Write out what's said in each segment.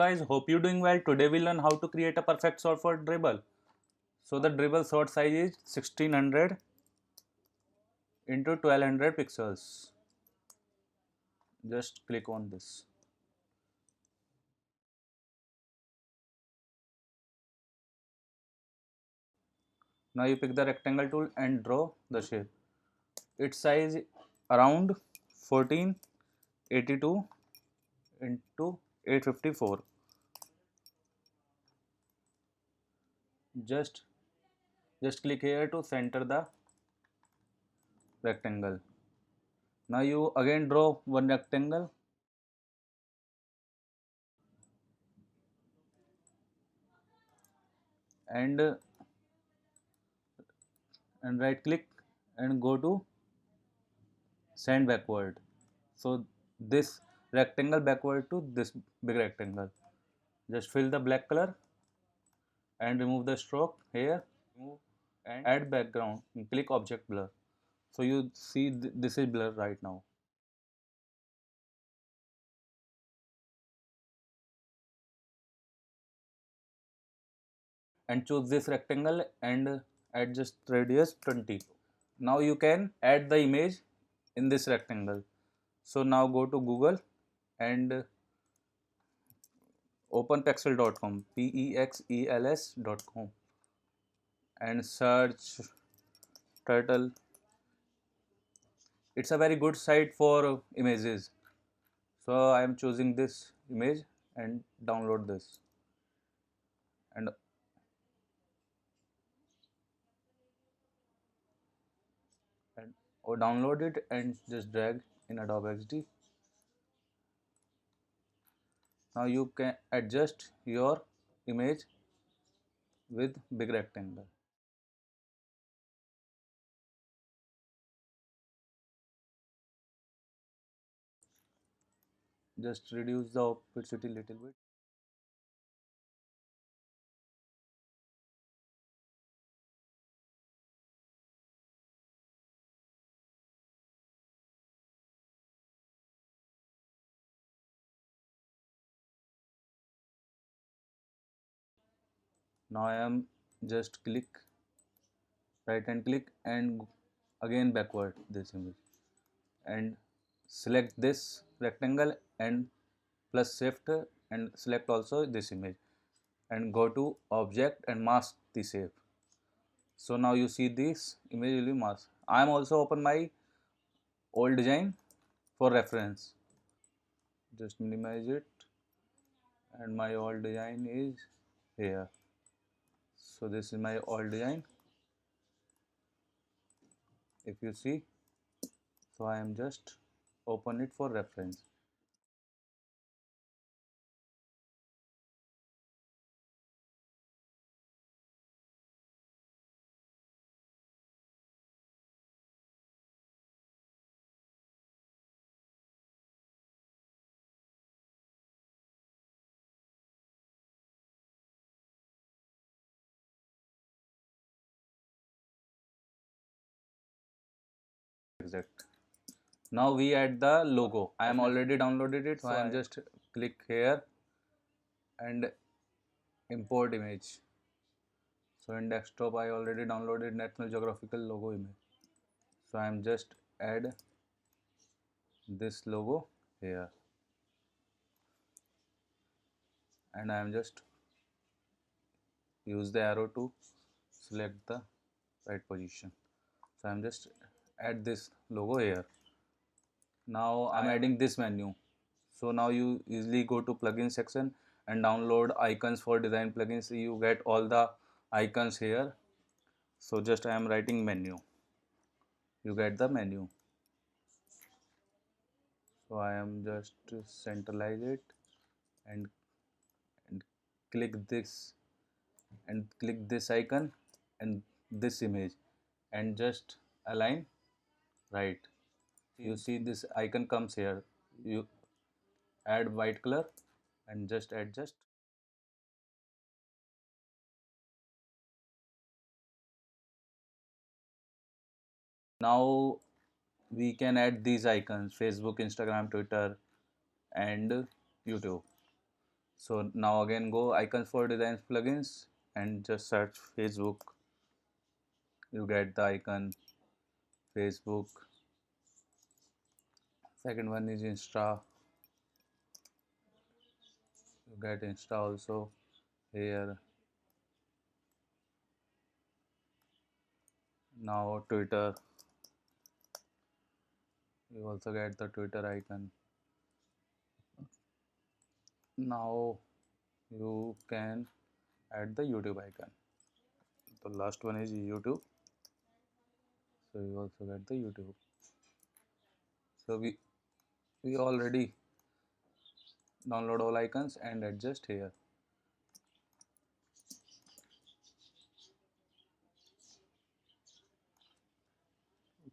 guys, hope you're doing well. Today we learn how to create a perfect sword for dribble. So the dribble sword size is 1600 into 1200 pixels. Just click on this. Now you pick the rectangle tool and draw the shape. Its size around 1482 into 854. Just click here to center the rectangle. Now you again draw one rectangle and right click and go to send backward. So this rectangle backward to this big rectangle. Just fill the black color and remove the stroke here. Remove and add background and click object blur. So you see this is blur right now. And choose this rectangle and adjust radius 20. Now you can add the image in this rectangle. So now go to Google and open pexels.com, pexels.com, and search turtle. It's a very good site for images. So I am choosing this image and download this and or download it and just drag in Adobe XD. Now you can adjust your image with big rectangle. Just reduce the opacity little bit. Now I am just right hand click and again backward this image and select this rectangle and plus shift and select also this image and go to object and mask the shape. So now you see this image will be masked. I am also open my old design for reference. Just minimize it and my old design is here. So this is my old design if you see. So I am just open it for reference. Exact. Now we add the logo. I am already downloaded it, so I am just click here and import image. So in desktop I already downloaded National Geographical logo image. So I am just add this logo here and I am just use the arrow to select the right position. So I am just add this logo here. Now I am adding this menu. So now you easily go to plugin section and download icons for design plugins. You get all the icons here. So just I am writing menu. You get the menu. So I am just centralize it and click this and click this icon and this image and just align right. You see this icon comes here. You add white color and just adjust. Now we can add these icons: Facebook, Instagram, Twitter, and YouTube. So now again go icons for designs plugins and just search Facebook. You get the icon Facebook. Second one is Insta. You get Insta also here. Now Twitter. You also get the Twitter icon. Now you can add the YouTube icon. The last one is YouTube. So you also get the YouTube. So we already download all icons and adjust here.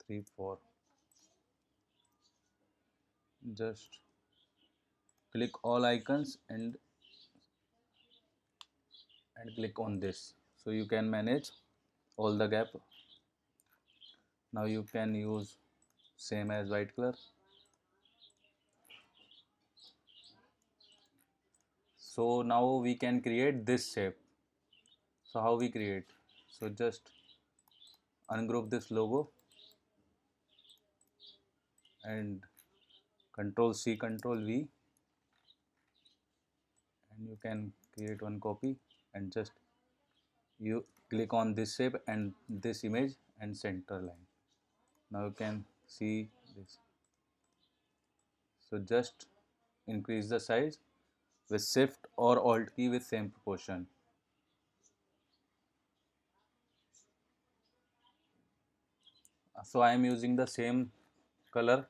3 4. Just click all icons and click on this, so you can manage all the gap. Now you can use same as white color. So now we can create this shape. So how we create? So just ungroup this logo and Control C, Control V, and you can create one copy and just you click on this shape and this image and center line. Now you can see this. So just increase the size with shift or alt key with same proportion. So I am using the same color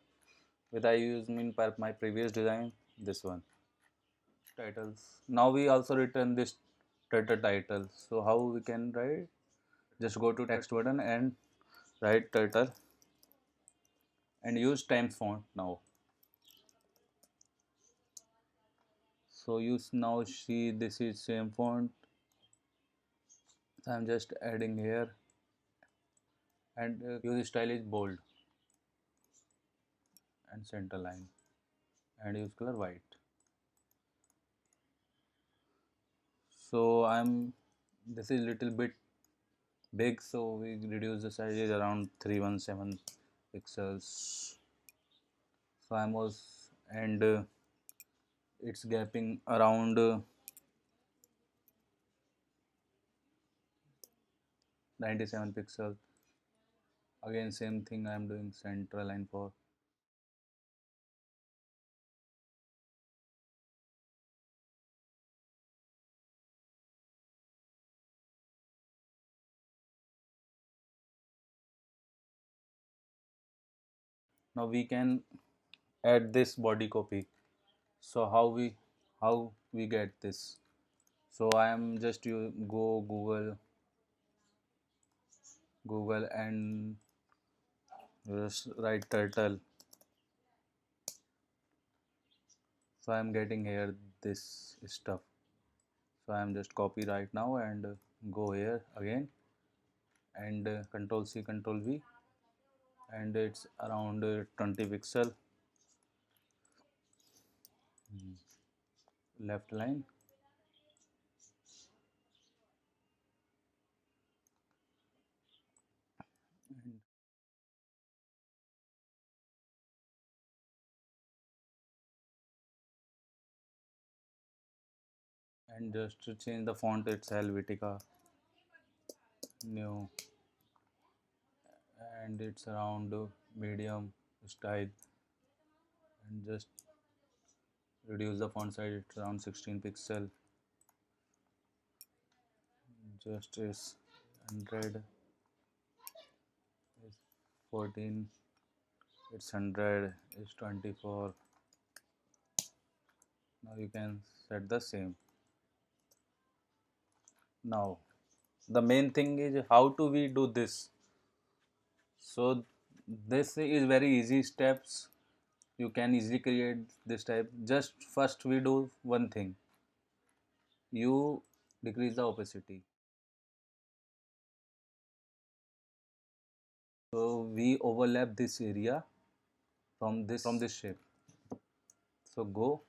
with I used in my previous design, this one. Titles. Now we also return this title. So how we can write? Just go to text button and write title and use Times font now. So you now see this is same font. So I'm just adding here and use style is bold and center line and use color white. So this is little bit big, so we reduce the size is around 317 pixels. So I'm also and it's gapping around 97 pixels. Again same thing I am doing center line for. Now we can add this body copy. So how we get this? So I am just you go Google and just write turtle. So I am getting here this stuff. So I am just copy right now and go here again and Control C, Control V, and it's around 20 pixel. Left line and just to change the font, it's Helvetica new and it's around medium style, and just reduce the font size, it's around 16 pixel. Just is 100 is 14, it's 100 is 24. Now you can set the same. Now the main thing is how do we do this? So this is very easy steps. You can easily create this type. Just first we do one thing. You decrease the opacity. So we overlap this area from this shape. So go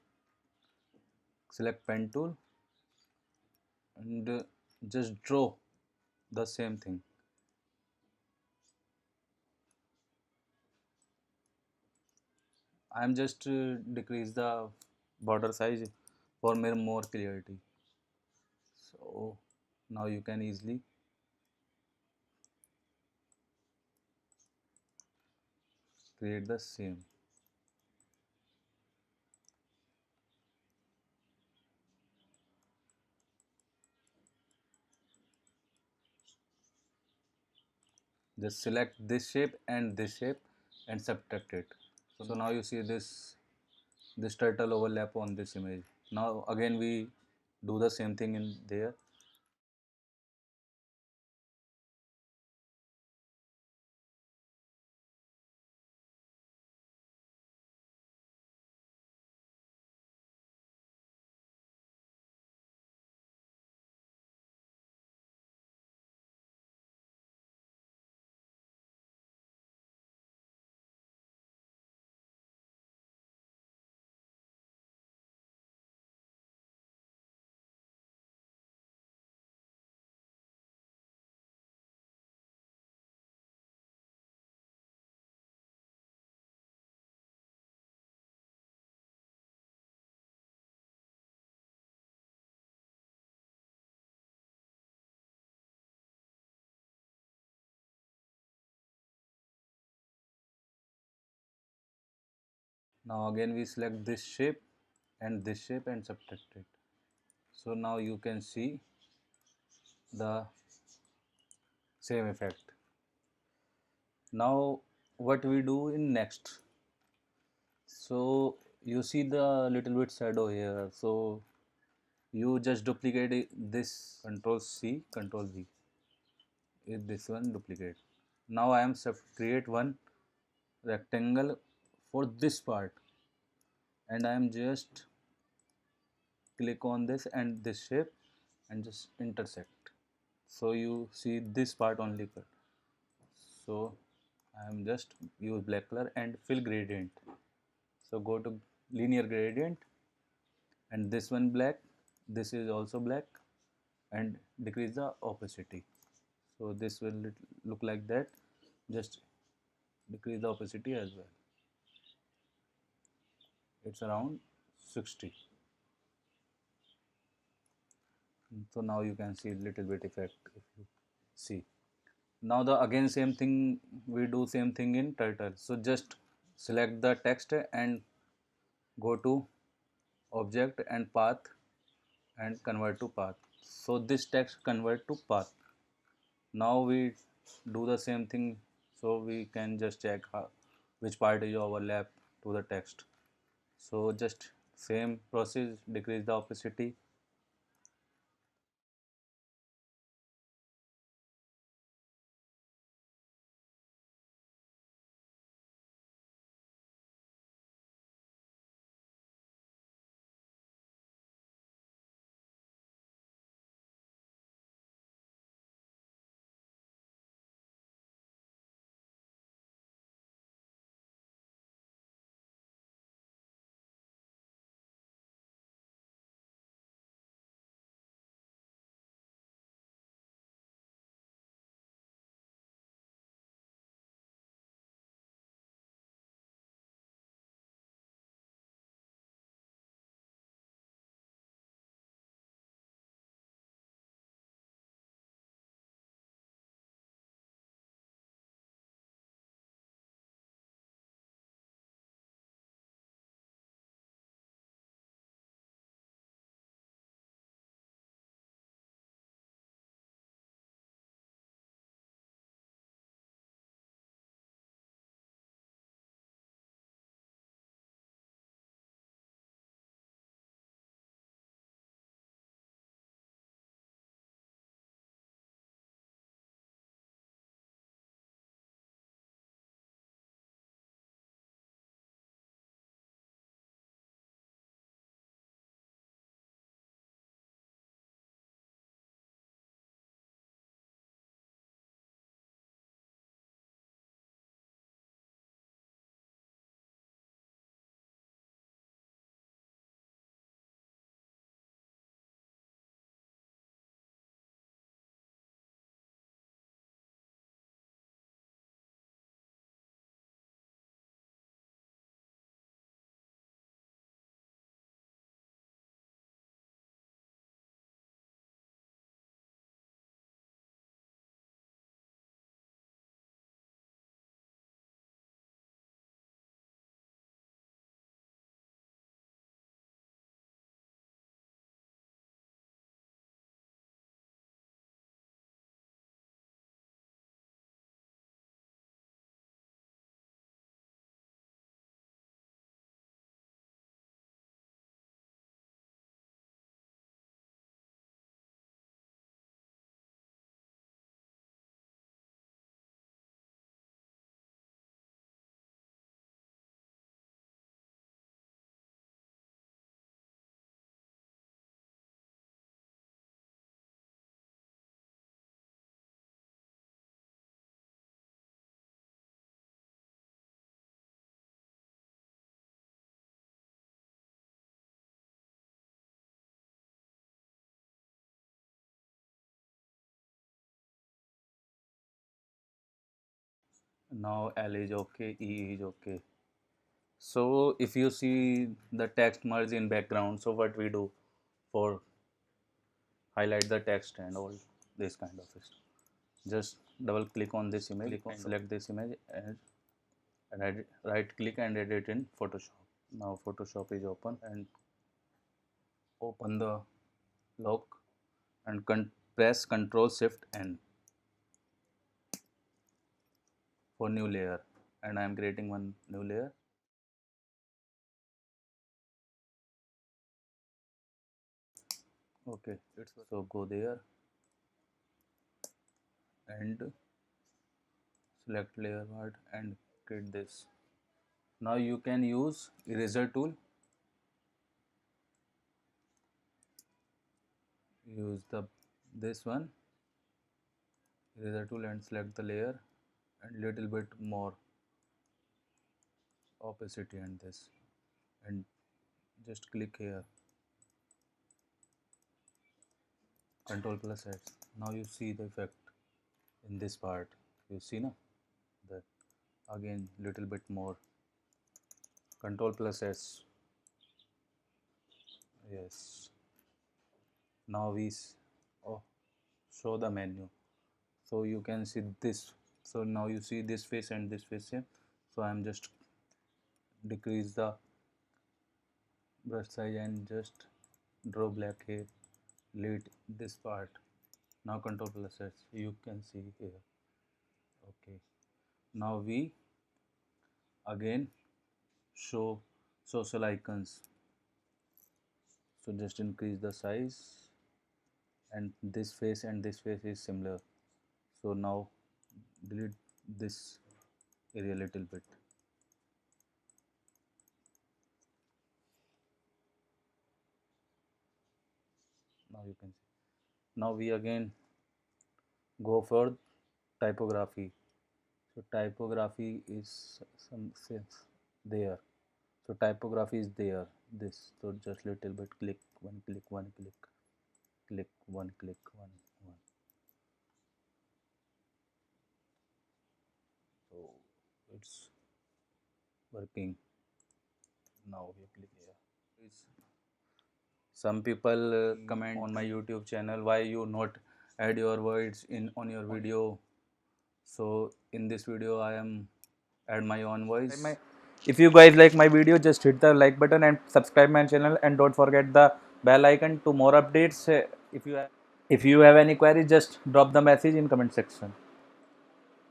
select pen tool and just draw the same thing. I am just decrease the border size for more clarity. So now you can easily create the same. Just select this shape and subtract it. So now you see this turtle overlap on this image. Now again we do the same thing in there. Now again we select this shape and subtract it. So now you can see the same effect. Now what we do in next? So you see the little bit shadow here. So you just duplicate this, Control C, Control V. Is this one duplicate? Now I am create one rectangle for this part, and I am just click on this and this shape and just intersect. So you see this part only cut. So I am just use black color and fill gradient. So go to linear gradient and this one black, this is also black, and decrease the opacity. So this will look like that. Just decrease the opacity as well. It's around 60. So now you can see little bit effect if you see. Now the again same thing, we do same thing in turtle. So just select the text and go to object and path and convert to path. So this text convert to path. Now we do the same thing, so we can just check which part is overlap to the text. So just same process, decrease the opacity. Now L is okay, E is okay. So if you see the text merge in background, so what we do for highlight the text and all this kind of stuff. Just double click on this image, select this image and right click and edit in Photoshop. Now Photoshop is open and open the lock and press Ctrl Shift N for new layer, and I am creating one new layer. Okay, so go there and select layer part and create this. Now you can use eraser tool, use the this one eraser tool and select the layer and little bit more opacity and this, and just click here, Control plus X. Now you see the effect in this part. You see na that again little bit more, Control plus S. Yes. Now oh, show the menu. So you can see this. So now you see this face and this face here. So I am just decrease the brush size and just draw black here, lead this part. Now Control plus S, you can see here. Okay, now we again show social icons. So just increase the size, and this face is similar. So now delete this area little bit. Now you can see. Now we again go for typography. So typography is some sense there. So typography is there. This, so just little bit click, one click, one click, click, one click, one. So it's working. Now you click here. Some people comment on my YouTube channel, why you not add your words in on your video. So in this video I am add my own voice. If you guys like my video, just hit the like button and subscribe my channel, and don't forget the bell icon to more updates. If you have any queries, just drop the message in comment section.